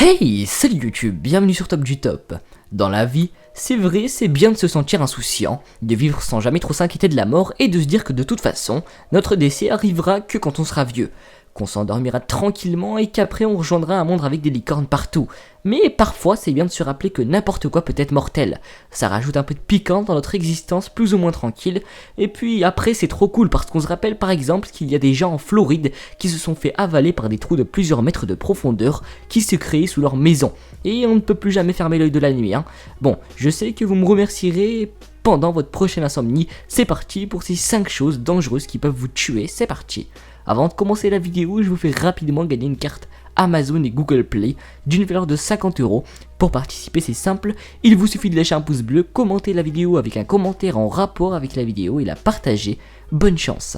Hey, salut YouTube, bienvenue sur Top du Top. Dans la vie, c'est vrai, c'est bien de se sentir insouciant, de vivre sans jamais trop s'inquiéter de la mort et de se dire que de toute façon, notre décès arrivera que quand on sera vieux, qu'on s'endormira tranquillement et qu'après on rejoindra un monde avec des licornes partout. Mais parfois, c'est bien de se rappeler que n'importe quoi peut être mortel. Ça rajoute un peu de piquant dans notre existence plus ou moins tranquille. Et puis après, c'est trop cool parce qu'on se rappelle par exemple qu'il y a des gens en Floride qui se sont fait avaler par des trous de plusieurs mètres de profondeur qui se créaient sous leur maison. Et on ne peut plus jamais fermer l'œil de la nuit. Bon, je sais que vous me remercierez pendant votre prochaine insomnie. C'est parti pour ces 5 choses dangereuses qui peuvent vous tuer. C'est parti. Avant de commencer la vidéo, je vous fais rapidement gagner une carte Amazon et Google Play d'une valeur de 50 €. Pour participer, c'est simple, il vous suffit de lâcher un pouce bleu, commenter la vidéo avec un commentaire en rapport avec la vidéo et la partager. Bonne chance.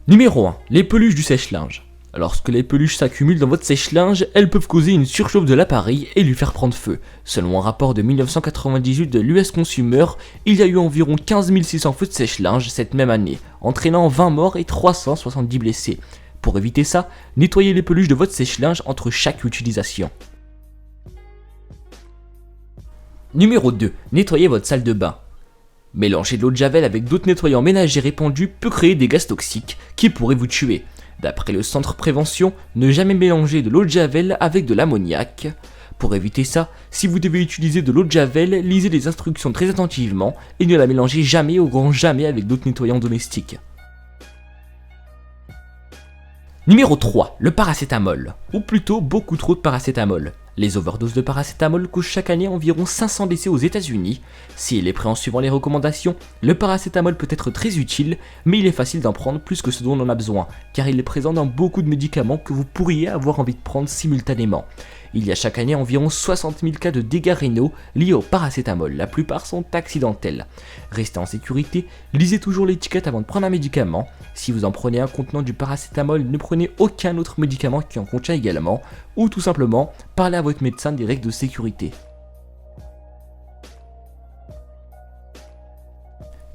Numéro 1. Les peluches du sèche-linge. Lorsque les peluches s'accumulent dans votre sèche-linge, elles peuvent causer une surchauffe de l'appareil et lui faire prendre feu. Selon un rapport de 1998 de l'US Consumer, il y a eu environ 15 600 feux de sèche-linge cette même année, entraînant 20 morts et 370 blessés. Pour éviter ça, nettoyez les peluches de votre sèche-linge entre chaque utilisation. Numéro 2. Nettoyez votre salle de bain. Mélanger de l'eau de javel avec d'autres nettoyants ménagers répandus peut créer des gaz toxiques qui pourraient vous tuer. D'après le centre prévention, ne jamais mélanger de l'eau de javel avec de l'ammoniac. Pour éviter ça, si vous devez utiliser de l'eau de javel, lisez les instructions très attentivement et ne la mélangez jamais au grand jamais avec d'autres nettoyants domestiques. Numéro 3. Le paracétamol, ou plutôt beaucoup trop de paracétamol. Les overdoses de paracétamol causent chaque année environ 500 décès aux États-Unis. S'il est pris en suivant les recommandations, le paracétamol peut être très utile, mais il est facile d'en prendre plus que ce dont on en a besoin, car il est présent dans beaucoup de médicaments que vous pourriez avoir envie de prendre simultanément. Il y a chaque année environ 60 000 cas de dégâts rénaux liés au paracétamol, la plupart sont accidentels. Restez en sécurité, lisez toujours l'étiquette avant de prendre un médicament. Si vous en prenez un contenant du paracétamol, ne prenez aucun autre médicament qui en contient également, ou tout simplement, parlez à votre médecin des règles de sécurité.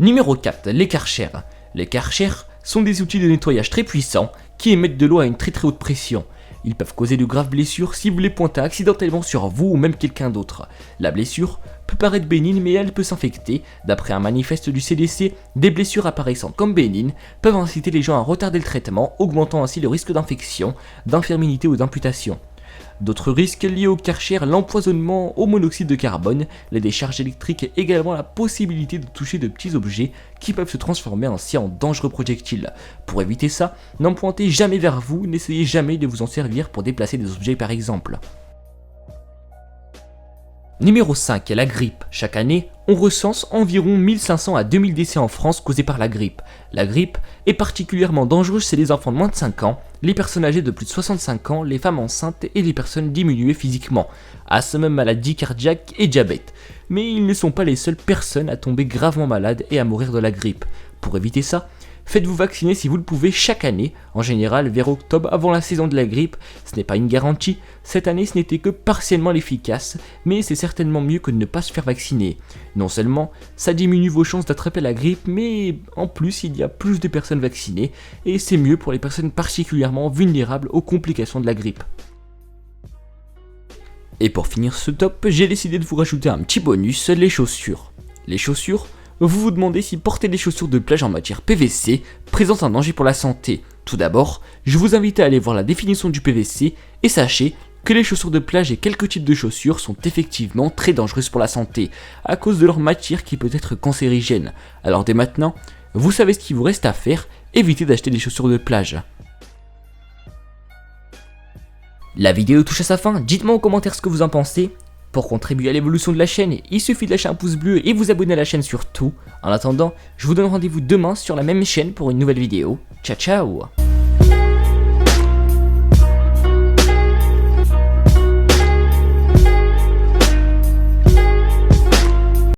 Numéro 4. Les Karcher. Les Karcher sont des outils de nettoyage très puissants qui émettent de l'eau à une très haute pression. Ils peuvent causer de graves blessures si vous les pointez accidentellement sur vous ou même quelqu'un d'autre. La blessure peut paraître bénigne mais elle peut s'infecter. D'après un manifeste du CDC, des blessures apparaissant comme bénignes peuvent inciter les gens à retarder le traitement, augmentant ainsi le risque d'infection, d'infirmité ou d'amputation. D'autres risques liés au Karcher, l'empoisonnement au monoxyde de carbone, les décharges électriques et également la possibilité de toucher de petits objets qui peuvent se transformer ainsi en dangereux projectiles. Pour éviter ça, n'en pointez jamais vers vous, n'essayez jamais de vous en servir pour déplacer des objets par exemple. Numéro 5. La grippe. Chaque année, on recense environ 1500 à 2000 décès en France causés par la grippe. La grippe est particulièrement dangereuse chez les enfants de moins de 5 ans, les personnes âgées de plus de 65 ans, les femmes enceintes et les personnes diminuées physiquement, asthme, maladie cardiaque et diabète. Mais ils ne sont pas les seules personnes à tomber gravement malades et à mourir de la grippe. Pour éviter ça, faites-vous vacciner si vous le pouvez chaque année, en général vers octobre avant la saison de la grippe. Ce n'est pas une garantie, cette année ce n'était que partiellement efficace, mais c'est certainement mieux que de ne pas se faire vacciner. Non seulement ça diminue vos chances d'attraper la grippe, mais en plus il y a plus de personnes vaccinées, et c'est mieux pour les personnes particulièrement vulnérables aux complications de la grippe. Et pour finir ce top, j'ai décidé de vous rajouter un petit bonus, les chaussures. Les chaussures, vous vous demandez si porter des chaussures de plage en matière PVC présente un danger pour la santé. Tout d'abord, je vous invite à aller voir la définition du PVC et sachez que les chaussures de plage et quelques types de chaussures sont effectivement très dangereuses pour la santé à cause de leur matière qui peut être cancérigène. Alors dès maintenant, vous savez ce qu'il vous reste à faire, évitez d'acheter des chaussures de plage. La vidéo touche à sa fin, dites-moi en commentaire ce que vous en pensez. Pour contribuer à l'évolution de la chaîne, il suffit de lâcher un pouce bleu et vous abonner à la chaîne surtout. En attendant, je vous donne rendez-vous demain sur la même chaîne pour une nouvelle vidéo. Ciao ciao!